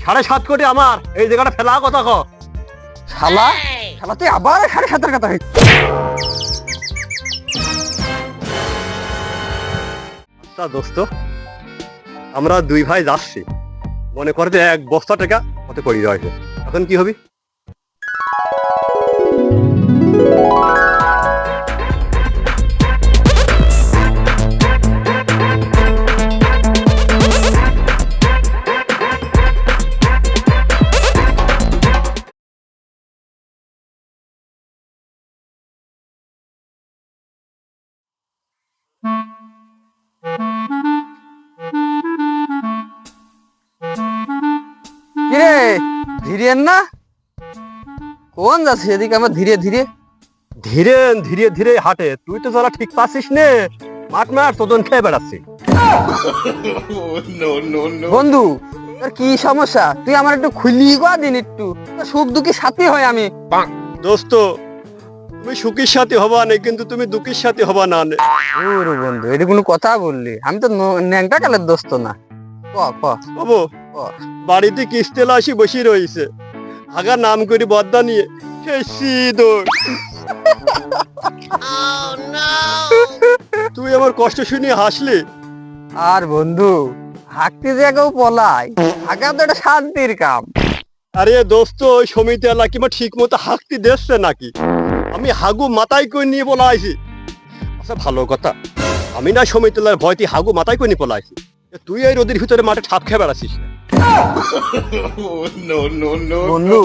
7.5 কোটি আমার, এই জায়গাটা ফেলা কথা ক। শালা শালা তুই আবার 7.5 কথা হইছে। আচ্ছা দোস্ত, আমরা দুই ভাই যাচ্ছি, মনে করে যে 1 বস্তা টাকা কত করি রয়েছে, এখন কি হবি? কিরে ধীরে না কোন যাচ্ছে এদিকে আমার ধীরে ধীরে? ধীরে ধীরে ধীরে হাঁটে, তুই তো যারা ঠিক পাচ্ছিস নে, মাঠ মাঠ তোদন খেয়ে বেড়াচ্ছি। বন্ধু তোর কি সমস্যা? তুই আমার একটু খুলি দিন, একটু তোর সুখ দুঃখী সাথী হয় আমি। দোস্ত, তুমি সুখীর সাথে হবা না, কিন্তু তুমি দুঃখীর সাথে হবা না। ওরে বন্ধু এটা কোনো কথা বললি? আমি তো ন্যাংটা কালের দোস্ত না। ক ক বাবু, ক। বাড়িতে কিস্তেলা আসি বসে রয়েছে, আগা নাম করে বদলা নিয়ে তুই আমার কষ্ট শুনে হাসলি। আর বন্ধু হাঁকতে যে কেউ পলাই, হাঁকা তো একটা শান্তির কাম। আরে দোস্ত, ওই সমিতি এলা কিংবা ঠিক মতো হাঁকতে দেখছে নাকি? আমি হাগু মাথায় করে নিয়ে বলা আইছি। আচ্ছা ভালো কথা, আমি না সমিতিলার ভয়তে হাগু মাথায় করে নিয়ে বলা আইছি, তুই এই রোদের ভিতরে মাঠে ঠাপ খেয়ে বেড়াচ্ছিস। বন্ধু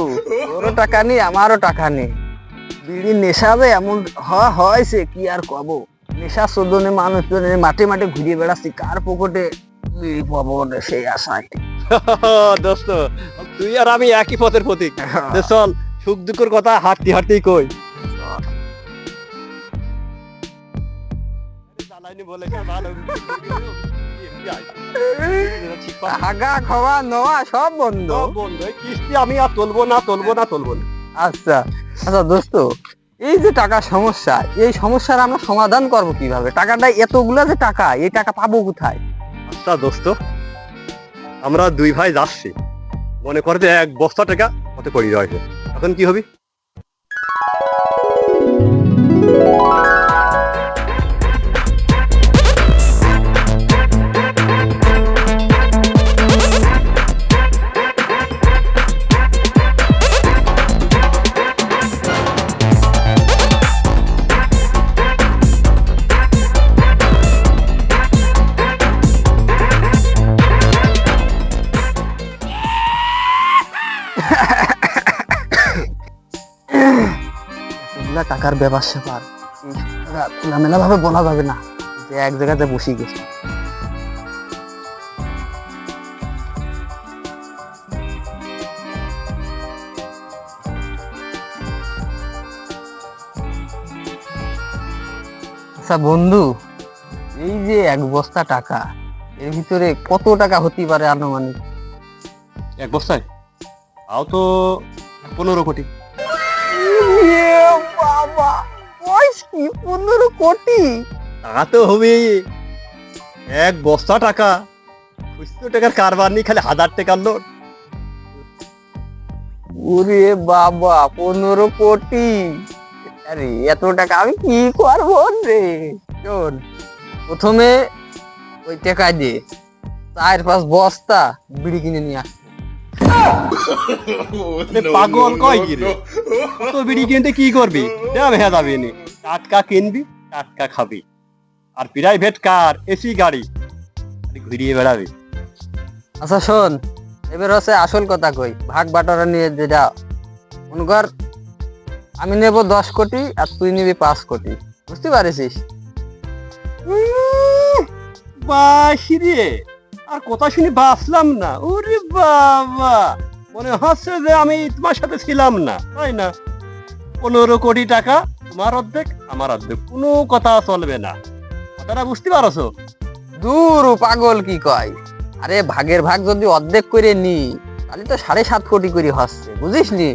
তোরও টাকা নেই আমারও টাকা নেই, বিড়ির নেশা যে এমন হয়েছে কি আর কব। নেশা চোদনে মানুষজনের মাঠে মাঠে ঘুরিয়ে বেড়াচ্ছি, কার পকেটে বিড়ি পাবো সেই আশায়। দোস্ত, তুই আর আমি একই পথের প্রতীক। চল সুখ দুঃখের কথা হাঁটতে হাঁটতেই কই। আগা খাওয়া নেওয়া সব বন্ধ। কিস্তি আমি আর তুলবো না। আচ্ছা আচ্ছা দোস্ত, এই যে টাকার সমস্যা, এই সমস্যার আমরা সমাধান করবো কিভাবে? টাকাটা এতগুলা যে টাকা, এই টাকা পাবো কোথায়? আচ্ছা দোস্ত, আমরা দুই ভাই যাচ্ছি, মনে করে যে 1 বস্তা টাকা কত করি রয়েছে, এখন কি হবি? টাকার ব্যবসা পার খোলামেলা ভাবে বলা যাবে না যে এক জায়গাতে বসে গেছে। আচ্ছা বন্ধু, এই যে 1 বস্তা টাকা, এর ভিতরে কত টাকা হতে পারে আনুমানিক? 1 বস্তায় তাও তো 15 কোটি। বাবা, 15 কোটি টাকা তো হবে। 1 বস্তা টাকা, খুচরো টাকার কারবার নেই, খালি 1000 টাকার নোট। ওরে বাবা, 15 কোটি! আরে এত টাকা আমি কি করবো রে? শোন, প্রথমে ওই টাকা দিয়ে 4-5 বস্তা বিড়ি কিনে নিয়ে আস। পাগল কয় কি রে? কত বিড়ি কিনতে কি করবি? হ্যাঁ যাবি নি, টাটকা কিনবি, টাটকা খাবি, আর প্রাইভেট কার, এসি গাড়ি ঘুরিয়ে বেড়াবি। আচ্ছা শোন, এবার হচ্ছে আসল কথা কই, ভাগ বাটোয়ারা নিয়ে যেটা মনে কর, আমি নেব 10 কোটি আর তুই নিবি 5 কোটি, বুঝতে পারিস? বাসি রে, আর কথা শুনি বাঁচলাম না। ওরে বাবা, মনে হচ্ছে যে আমি তোমার সাথে ছিলাম না, তাই না? 15 কোটি টাকা, তোমার অর্ধেক আমার অর্ধেক, কোনো কথা চলবে না। কথাটা বুঝতে পারছো? দূর পাগল কি কয়? আরে ভাগের ভাগ যদি অর্ধেক করে নি, তাহলে তো 7.5 কোটি করে হচ্ছে, বুঝিস নি?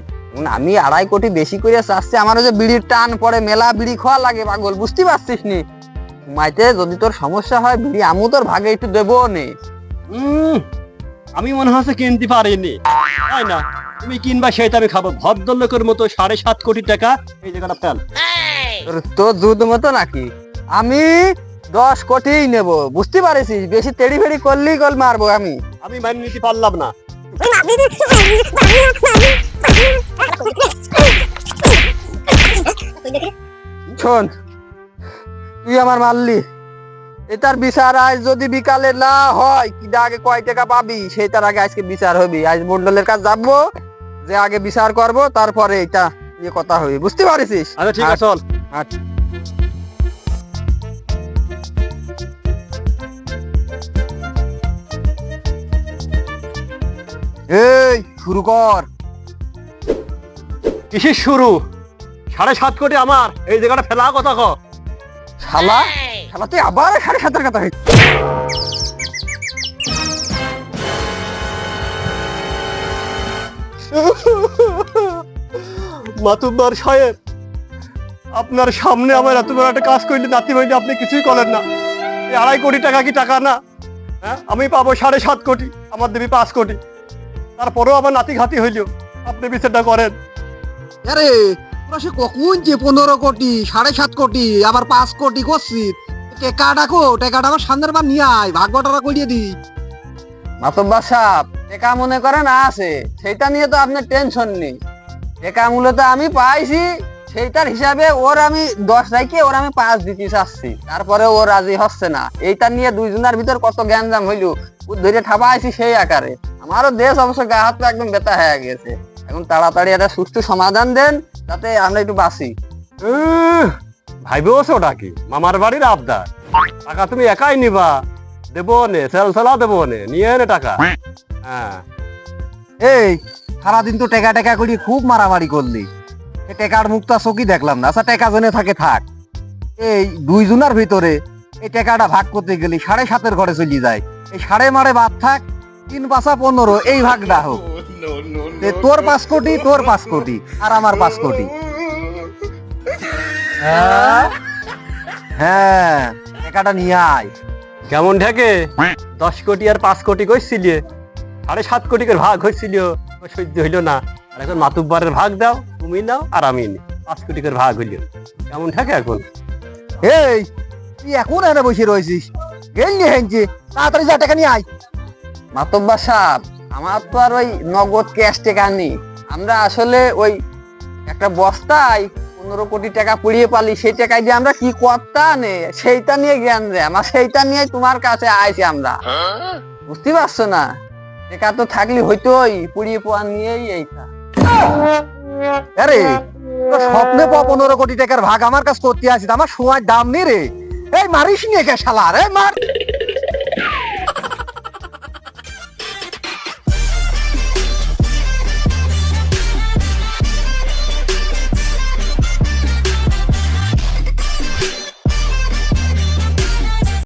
আমি 2.5 কোটি বেশি করে চাচ্ছি, আমার যে বিড়ির টান পড়ে, মেলা বিড়ি খাওয়া লাগে পাগল, বুঝতে পারছিস নি? মাইতে যদি তোর সমস্যা হয়, বিড়ি আমু তোর ভাগে একটু দেবো নে। আমি মনে হচ্ছে কিনতে পারিনি। তাই না? তুমি কিনবা সেটা আমি খাবো। ভদ্রলোকের মতো 7.5 কোটি টাকা এই জায়গাটা ফেল। তো যুদ্ধ মতো নাকি? আমি 10 কোটিই নেব, বুঝতে পারিস? বেশি তেড়ি ফেড়ি করলেই গোল মারবো আমি। আমি মাইনে নিতে পারলাম না। শোন, তুই আমার মারলি, এটার বিচার আজ যদি বিকালে না হয়, কি আগে কয় টাকা পাবি সেটার আগে আজকে বিচার হবি। আজ মন্ডলের কাছে যাবো, যে আগে বিচার করব, তারপরে এটা নিয়ে কথা হবে, বুঝতে পারিস? আচ্ছা ঠিক আছে, চল। হাট। এই শুরু কর। কিসের শুরু? 7.5 কোটি আমার, এই জায়গাটা ফেলা কথা ক। শালা শালা তুই আবার 7.5 কথা হইছে। মাতুব্বার সাহেব, আপনার সামনে আমার এত বড় একটা কাজ করলে নাতি ভাই আপনি কিছুই করেন না। এই 2.5 কোটি টাকা কি টাকা না? হ্যাঁ, আমি পাবো 7.5 কোটি, আমার দেবী 5 কোটি। তারপরেও আমার নাতি ঘাতি হইল, আপনি বিচারটা করেন। আরে তোরা সে কখন যে 15 কোটি 7.5 কোটি আবার 5 কোটি করছিস, টেকা ডাকো, টেকাটা আমার সামনের বার নিয়ে আয়, ভাগবটারা করিয়ে দি। মাতব্বর সাহেব, টেকা মনে করেন আছে, সেইটা নিয়ে তো আপনার টেনশন নেই। টেকা মূলত আমি পাইছি, সেইটার হিসাবে ওর আমি 10 রাখি, ওর আমি 5 দিতে চাচ্ছি, তারপরে ও রাজি হচ্ছে না। এইটা নিয়ে দুইজনের ভিতর কত গ্যাঞ্জাম হইল, ও ধরে ঠাপা আইছি সেই আকারে। আমারও দেশ অবশ্য গা হাত পা একদম ব্যথা হয়ে গেছে। এখন তাড়াতাড়ি একটা সুষ্ঠু সমাধান দেন, যাতে আমরা একটু বাঁচি। ভাইবেও ওটা কি মামার বাড়ির আবদার? টাকা তুমি একাই নিবা? দেবো নে, সেলসেলা দেবো নে, নিয়ে নে টাকা। হ্যাঁ, এই সারাদিন তো টেকা টেকা করি খুব মারামারি করলি, টেকার মুক্তা চকি দেখলাম না। আচ্ছা টেকা জনে থাকে থাক, এই দুইজনের ভিতরে এই টাকাটা ভাগ করতে গেলি 7.5 ঘরে চলে যায়। এই 7.5 বাদ থাক, 3 5 15, এই ভাগটা হোক। তোর 5 কোটি, তোর 5 কোটি, আর আমার 5 কোটি। হ্যাঁ, টাকাটা নিয়ে আয়। কেমন ঢেকে? 10 কোটি আর 5 কোটি কইছিল, 7.5 কোটি করে ভাগ হয়েছিল, সহ্য হইল না। আর এখন মাতুব্বারের ভাগ দাও, তুমি নাও আর আমি নি, 5 কোটি করে ভাগ হইল। কেমন ঢেকে এখন? এই তুই এখন এনে বসে রয়েছিস, গেলি হেনছে, তাড়াতাড়ি যা টাকা নিয়ে আয়। মাতব্বর সাহেব, আমার তো আর ওই নগদ ক্যাশ টাকা নেই। আমরা আসলে ওই একটা বস্তায় 15 কোটি টাকা পুড়িয়ে পালি, সেই টাকায় দিয়ে আমরা কি করতা নে, সেইটা নিয়ে জ্ঞান রে আমার, সেইটা নিয়ে তোমার কাছে আইছি আমরা, বুঝতে পারছো না? টাকা তো থাকলে হইতোই, পুড়িয়ে পোয়া নিয়েই এইটা। আরে তোর স্বপ্নে 15 কোটি টাকার ভাগ আমার কাছে করতে আসিস, আমার সময় দাম নেই রে। এই মারিস নিয়ে কে শালা, রে মার।